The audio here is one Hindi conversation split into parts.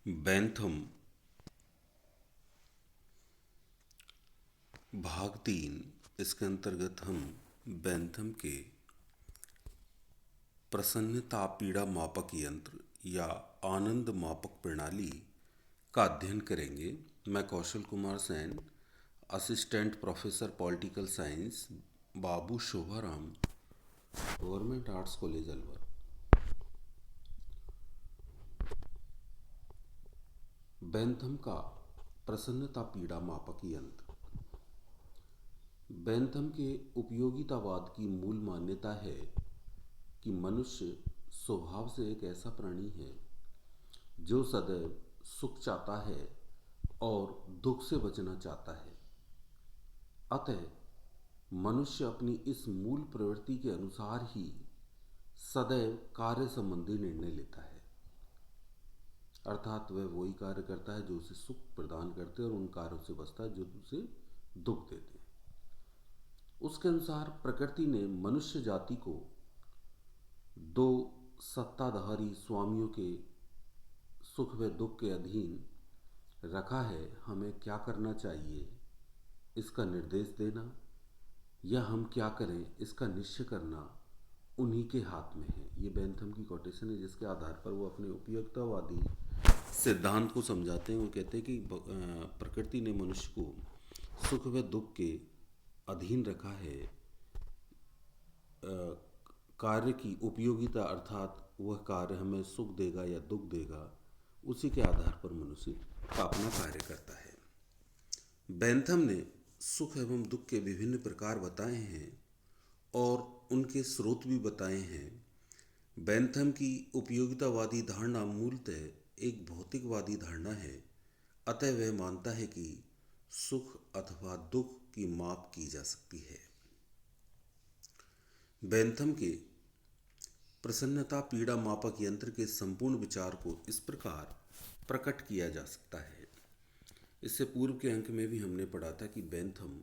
बैंथम भाग 3। इसके अंतर्गत हम बैंथम के प्रसन्नता पीड़ा मापक यंत्र या आनंद मापक प्रणाली का अध्ययन करेंगे। मैं Kaushal Kumar Sain, assistant professor political science, Babu Shobharam, government arts college Alwar. Bentham का प्रसन्नता पीड़ा मापक यंत्र। बैंथम के उपयोगितावाद की मूल मान्यता है कि मनुष्य स्वभाव से एक ऐसा प्राणी है जो सदैव सुख चाहता है और दुख से बचना चाहता है। अतः मनुष्य अपनी इस मूल प्रवृत्ति के अनुसार ही सदैव कार्य संबंधी निर्णय लेता है, अर्थात वह वही कार्य करता है जो उसे सुख प्रदान करते हैं और उन कार्यों से बचता है जो उसे दुख देते हैं। उसके अनुसार प्रकृति ने मनुष्य जाति को दो सत्ताधारी स्वामियों के सुख व दुख के अधीन रखा है। हमें क्या करना चाहिए इसका निर्देश देना या हम क्या करें इसका निश्चय करना उन्हीं के हाथ में है। ये बैंथम की कोटेशन है जिसके आधार पर वो अपने उपयोगितावादी सिद्धांत को समझाते हैं। वो कहते हैं कि प्रकृति ने मनुष्य को सुख व दुख के अधीन रखा है। कार्य की उपयोगिता अर्थात वह कार्य हमें सुख देगा या दुख देगा, उसी के आधार पर मनुष्य अपना कार्य करता है। बैंथम ने सुख एवं दुख के विभिन्न प्रकार बताए हैं और उनके स्रोत भी बताए हैं। बैंथम की उपयोगितावादी धारणा मूलतः एक भौतिकवादी धारणा है। अतः वह मानता है कि सुख अथवा दुख की माप की जा सकती है। बैंथम के प्रसन्नता पीड़ा मापक यंत्र के संपूर्ण विचार को इस प्रकार प्रकट किया जा सकता है। इससे पूर्व के अंक में भी हमने पढ़ा था कि बैंथम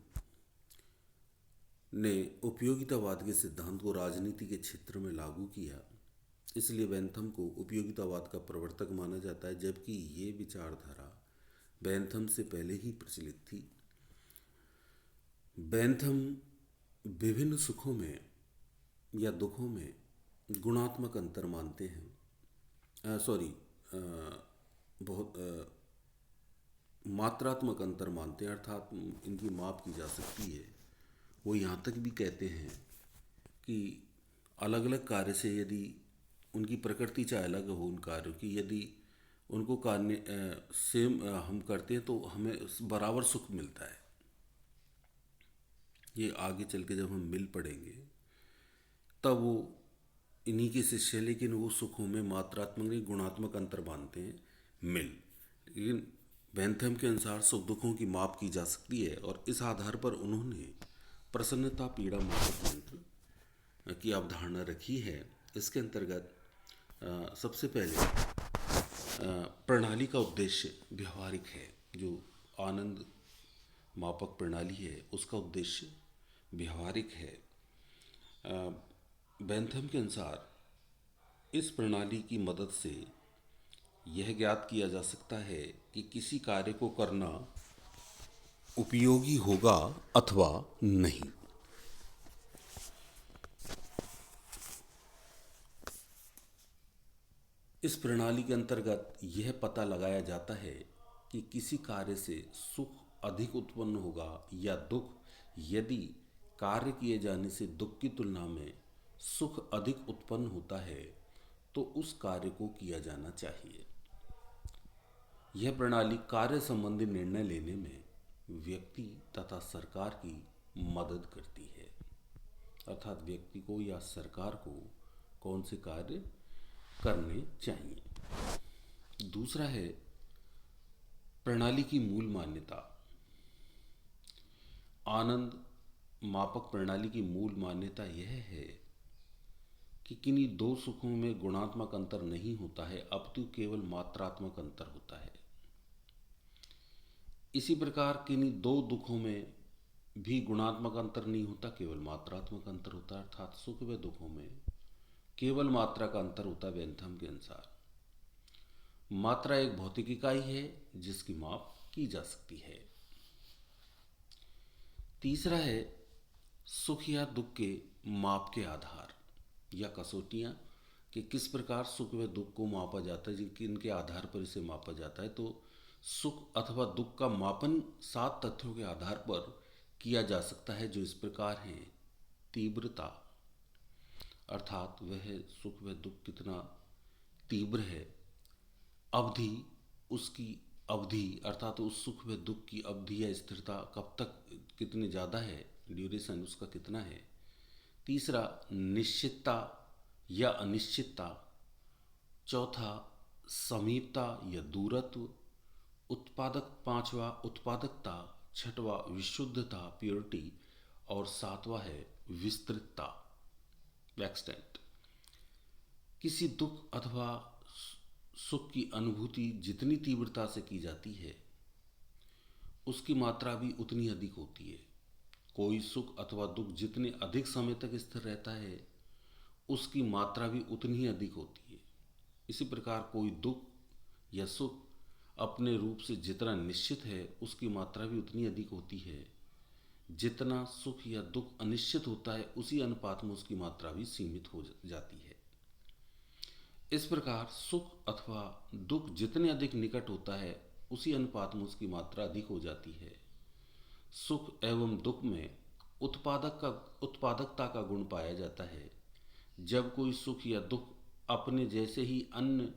ने उपयोगितावाद के सिद्धांत को राजनीति के क्षेत्र में लागू किया, इसलिए बैंथम को उपयोगितावाद का प्रवर्तक माना जाता है, जबकि ये विचारधारा बैंथम से पहले ही प्रचलित थी। बैंथम विभिन्न सुखों में या दुखों में गुणात्मक अंतर मानते हैं, बहुत मात्रात्मक अंतर मानते हैं, अर्थात इनकी माप की जा सकती है। वो यहाँ तक भी कहते हैं कि अलग अलग कार्य से यदि उनकी प्रकृति चाहे अलग हो उन कार्यों की, यदि उनको कार्य सेम हम करते हैं तो हमें बराबर सुख मिलता है। ये आगे चल के जब हम मिल पड़ेंगे तब वो इन्हीं के शिष्य, लेकिन वो सुखों में मात्रात्मक नहीं गुणात्मक अंतर मानते हैं मिल। लेकिन बैंथम के अनुसार सुख दुखों की माप की जा सकती है और इस आधार पर उन्होंने प्रसन्नता पीड़ा मापक यंत्र की अवधारणा रखी है। इसके अंतर्गत सबसे पहले प्रणाली का उद्देश्य व्यवहारिक है। जो आनंद मापक प्रणाली है उसका उद्देश्य व्यवहारिक है। बैंथम के अनुसार इस प्रणाली की मदद से यह ज्ञात किया जा सकता है कि किसी कार्य को करना उपयोगी होगा अथवा नहीं। इस प्रणाली के अंतर्गत यह पता लगाया जाता है कि किसी कार्य से सुख अधिक उत्पन्न होगा या दुख। यदि कार्य किए जाने से दुख की तुलना में सुख अधिक उत्पन्न होता है तो उस कार्य को किया जाना चाहिए। यह प्रणाली कार्य संबंधी निर्णय लेने में व्यक्ति तथा सरकार की मदद करती है, अर्थात व्यक्ति को या सरकार को कौन से कार्य करने चाहिए। दूसरा है प्रणाली की मूल मान्यता। आनंद मापक प्रणाली की मूल मान्यता यह है कि किन्हीं दो सुखों में गुणात्मक अंतर नहीं होता है, अपितु केवल मात्रात्मक अंतर होता है। इसी प्रकार किन्हीं दो दुखों में भी गुणात्मक अंतर नहीं होता, केवल मात्रात्मक अंतर होता है, अर्थात सुख व दुखों में केवल मात्रा का अंतर होता है। बैंथम के अनुसार मात्रा एक भौतिक इकाई है जिसकी माप की जा सकती है। तीसरा है सुख या दुख के माप के आधार या कसौटियाँ, कि किस प्रकार सुख व दुख को मापा जाता है, जिनके इनके आधार पर इसे मापा जाता है। तो सुख अथवा दुख का मापन 7 तथ्यों के आधार पर किया जा सकता है, जो इस प्रकार हैं। तीव्रता, अर्थात वह सुख व दुख कितना तीव्र है। अवधि, उसकी अवधि अर्थात उस सुख व दुख की अवधि या स्थिरता कब तक कितनी ज़्यादा है, ड्यूरेशन उसका कितना है। तीसरा निश्चितता या अनिश्चितता। चौथा समीपता या दूरत्व। पांचवा उत्पादकता। छठवा विशुद्धता, प्योरिटी। और सातवां है विस्तृतता, एक्सटेंट। किसी दुख अथवा सुख की अनुभूति जितनी तीव्रता से की जाती है उसकी मात्रा भी उतनी अधिक होती है। कोई सुख अथवा दुख जितने अधिक समय तक स्थिर रहता है उसकी मात्रा भी उतनी ही अधिक होती है। इसी प्रकार कोई दुख या सुख अपने रूप से जितना निश्चित है उसकी मात्रा भी उतनी अधिक होती है। जितना सुख या दुख अनिश्चित होता है उसी अनुपात में उसकी मात्रा भी सीमित हो जाती है। इस प्रकार सुख अथवा दुख जितने अधिक निकट होता है उसी अनुपात में उसकी मात्रा अधिक हो जाती है। सुख एवं दुख में उत्पादकता का गुण पाया जाता है। जब कोई सुख या दुख अपने जैसे ही अन्य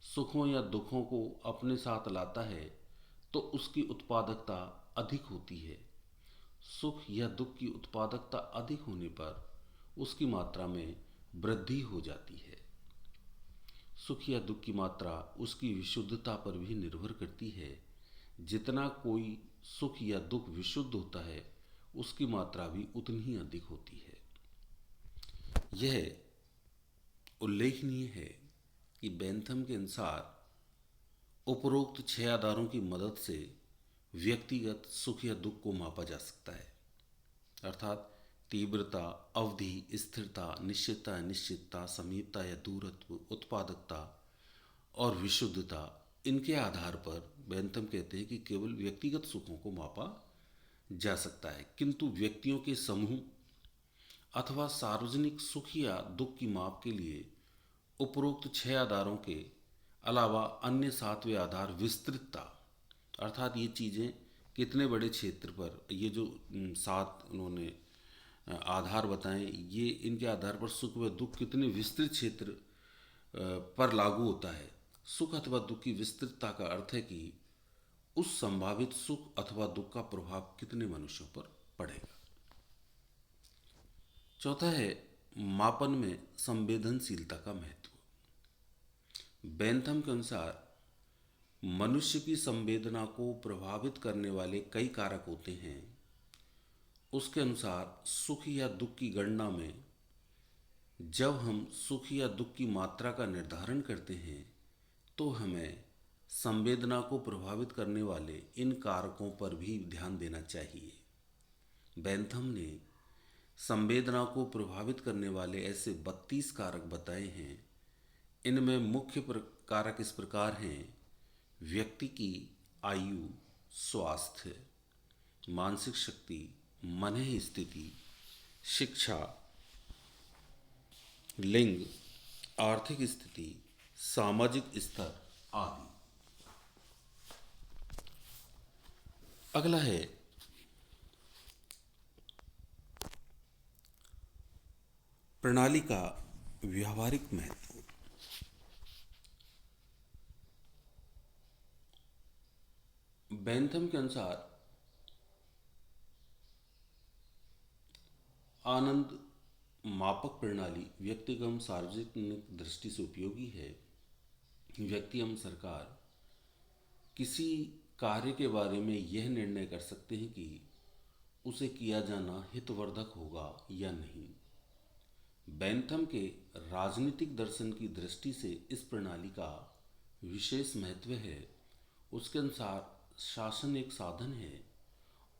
सुखों या दुखों को अपने साथ लाता है तो उसकी उत्पादकता अधिक होती है। सुख या दुख की उत्पादकता अधिक होने पर उसकी मात्रा में वृद्धि हो जाती है। सुख या दुख की मात्रा उसकी विशुद्धता पर भी निर्भर करती है। जितना कोई सुख या दुख विशुद्ध होता है उसकी मात्रा भी उतनी ही अधिक होती है। यह उल्लेखनीय है कि बेंथम के अनुसार उपरोक्त 6 आधारों की मदद से व्यक्तिगत सुख या दुख को मापा जा सकता है, अर्थात तीव्रता, अवधि, स्थिरता, निश्चितता, अनिश्चितता, समीपता या दूरत्व, उत्पादकता और विशुद्धता। इनके आधार पर बेंथम कहते हैं कि केवल व्यक्तिगत सुखों को मापा जा सकता है, किंतु व्यक्तियों के समूह अथवा सार्वजनिक सुख या दुख की माप के लिए उपरोक्त 6 आधारों के अलावा अन्य 7वें आधार विस्तृतता, अर्थात ये चीज़ें कितने बड़े क्षेत्र पर, ये जो 7 उन्होंने आधार बताएं, ये इनके आधार पर सुख व दुख कितने विस्तृत क्षेत्र पर लागू होता है। सुख अथवा दुख की विस्तृतता का अर्थ है कि उस संभावित सुख अथवा दुख का प्रभाव कितने मनुष्यों पर पड़ेगा। चौथा है मापन में संवेदनशीलता का महत्व। बेंथम के अनुसार मनुष्य की संवेदना को प्रभावित करने वाले कई कारक होते हैं। उसके अनुसार सुख या दुख की गणना में जब हम सुख या दुख की मात्रा का निर्धारण करते हैं तो हमें संवेदना को प्रभावित करने वाले इन कारकों पर भी ध्यान देना चाहिए। बेंथम ने संवेदना को प्रभावित करने वाले ऐसे 32 कारक बताए हैं। इनमें मुख्य कारक इस प्रकार हैं: व्यक्ति की आयु, स्वास्थ्य, मानसिक शक्ति, मन स्थिति, शिक्षा, लिंग, आर्थिक स्थिति, सामाजिक स्तर आदि। अगला है प्रणाली का व्यावहारिक महत्व। बेंथम के अनुसार आनंद मापक प्रणाली व्यक्तिगत एवं सार्वजनिक दृष्टि से उपयोगी है। व्यक्ति एवं सरकार किसी कार्य के बारे में यह निर्णय कर सकते हैं कि उसे किया जाना हितवर्धक होगा या नहीं। बेंथम के राजनीतिक दर्शन की दृष्टि से इस प्रणाली का विशेष महत्व है। उसके अनुसार शासन एक साधन है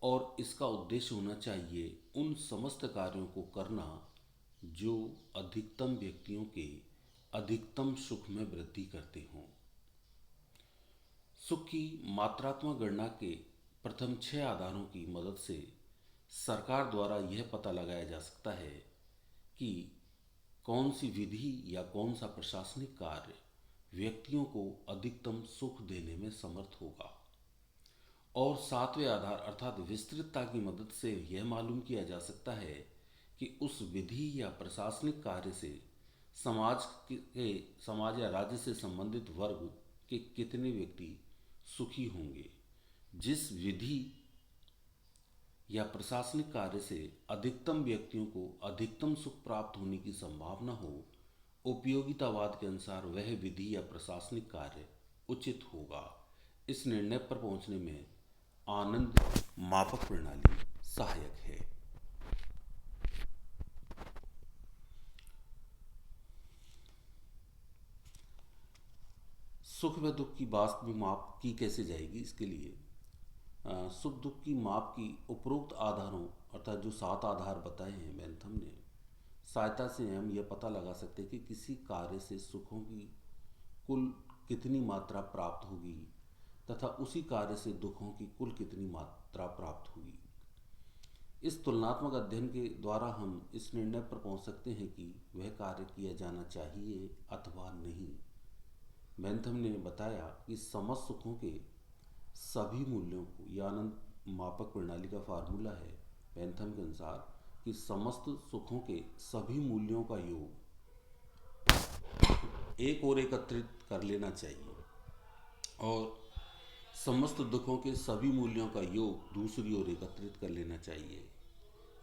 और इसका उद्देश्य होना चाहिए उन समस्त कार्यों को करना जो अधिकतम व्यक्तियों के अधिकतम सुख में वृद्धि करते हों। सुख की मात्रात्मक गणना के प्रथम 6 आधारों की मदद से सरकार द्वारा यह पता लगाया जा सकता है कि कौन सी विधि या कौन सा प्रशासनिक कार्य व्यक्तियों को अधिकतम सुख देने में समर्थ होगा। और सातवें आधार अर्थात विस्तृतता की मदद से यह मालूम किया जा सकता है कि उस विधि या प्रशासनिक कार्य से समाज या राज्य से संबंधित वर्ग के कितने व्यक्ति सुखी होंगे। जिस विधि या प्रशासनिक कार्य से अधिकतम व्यक्तियों को अधिकतम सुख प्राप्त होने की संभावना हो, उपयोगितावाद के अनुसार वह विधि या प्रशासनिक कार्य उचित होगा। इस निर्णय पर पहुंचने में आनंद मापक प्रणाली सहायक है। सुख व दुख की वास्तविक माप की कैसे जाएगी, इसके लिए सुख दुख की माप की उपरोक्त आधारों अर्थात जो 7 आधार बताए हैं बेंथम ने, सहायता से हम यह पता लगा सकते हैं कि किसी कार्य से सुखों की कुल कितनी मात्रा प्राप्त होगी तथा उसी कार्य से दुखों की कुल कितनी मात्रा प्राप्त होगी। इस तुलनात्मक अध्ययन के द्वारा हम इस निर्णय पर पहुंच सकते हैं कि वह कार्य किया जाना चाहिए अथवा नहीं। बेंथम ने बताया कि समस्त सुखों के सभी मूल्यों को, यह आनंद मापक प्रणाली का फार्मूला है बेंथम के अनुसार, कि समस्त सुखों के सभी मूल्यों का योग एक ओर एकत्रित कर लेना चाहिए और समस्त दुखों के सभी मूल्यों का योग दूसरी ओर एकत्रित कर लेना चाहिए।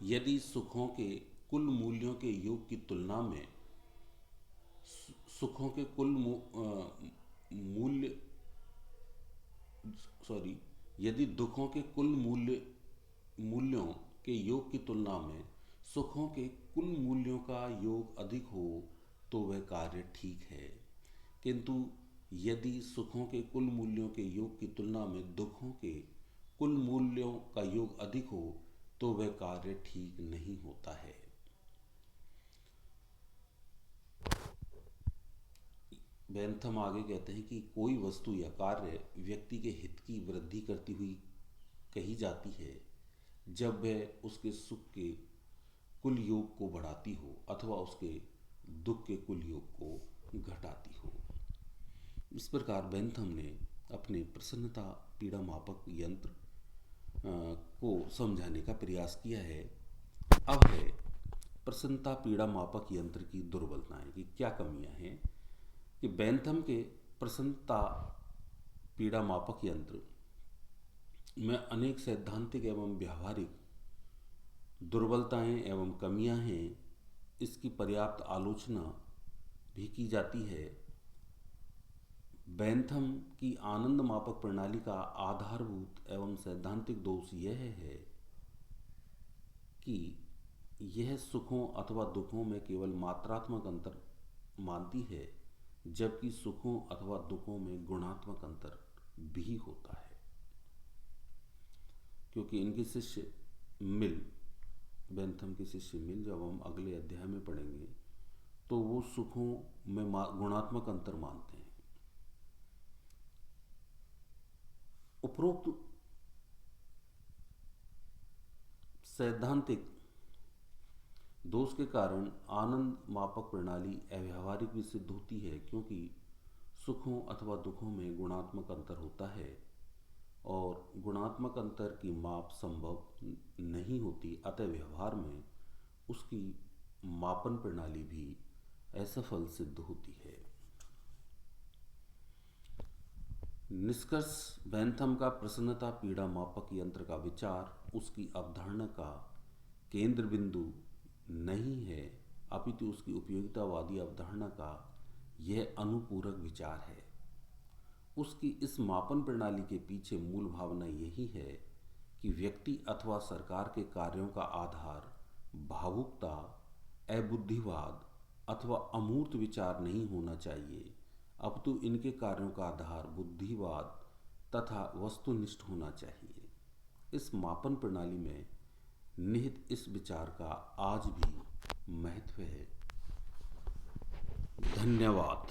यदि सुखों के कुल मूल्यों के योग की तुलना में सुखों के कुल यदि दुखों के कुल मूल्यों के योग की तुलना में सुखों के कुल मूल्यों का योग अधिक हो तो वह कार्य ठीक है, किंतु यदि सुखों के कुल मूल्यों के योग की तुलना में दुखों के कुल मूल्यों का योग अधिक हो तो वह कार्य ठीक नहीं होता है। बेंथम आगे कहते हैं कि कोई वस्तु या कार्य व्यक्ति के हित की वृद्धि करती हुई कही जाती है जब वह उसके सुख के कुल योग को बढ़ाती हो अथवा उसके दुख के कुल योग को घटाती हो। इस प्रकार बेंथम ने अपने प्रसन्नता पीड़ा मापक यंत्र को समझाने का प्रयास किया है। अब है प्रसन्नता पीड़ा मापक यंत्र की दुर्बलताएं, कि क्या कमियां हैं। कि बेंथम के प्रसन्नता पीड़ा मापक यंत्र में अनेक सैद्धांतिक एवं व्यावहारिक दुर्बलताएं एवं कमियां हैं। इसकी पर्याप्त आलोचना भी की जाती है। बेंथम की आनंद मापक प्रणाली का आधारभूत एवं सैद्धांतिक दोष यह है कि यह सुखों अथवा दुखों में केवल मात्रात्मक अंतर मानती है, जबकि सुखों अथवा दुखों में गुणात्मक अंतर भी होता है। क्योंकि इनके शिष्य मिल, बेंथम के शिष्य मिल, जब हम अगले अध्याय में पढ़ेंगे तो वो सुखों में गुणात्मक अंतर मानते हैं। उपरोक्त सैद्धांतिक दोष के कारण आनंद मापक प्रणाली अव्यावहारिक भी सिद्ध होती है, क्योंकि सुखों अथवा दुखों में गुणात्मक अंतर होता है और गुणात्मक अंतर की माप संभव नहीं होती। अतः व्यवहार में उसकी मापन प्रणाली भी असफल सिद्ध होती है। निष्कर्ष, बेंथम का प्रसन्नता पीड़ा मापक यंत्र का विचार उसकी अवधारणा का केंद्र बिंदु नहीं है, अपितु उसकी उपयोगितावादी अवधारणा का यह अनुपूरक विचार है। उसकी इस मापन प्रणाली के पीछे मूल भावना यही है कि व्यक्ति अथवा सरकार के कार्यों का आधार भावुकता, अबुद्धिवाद अथवा अमूर्त विचार नहीं होना चाहिए, अपितु इनके कार्यों का आधार बुद्धिवाद तथा वस्तुनिष्ठ होना चाहिए। इस मापन प्रणाली में निहित इस विचार का आज भी महत्व है। धन्यवाद।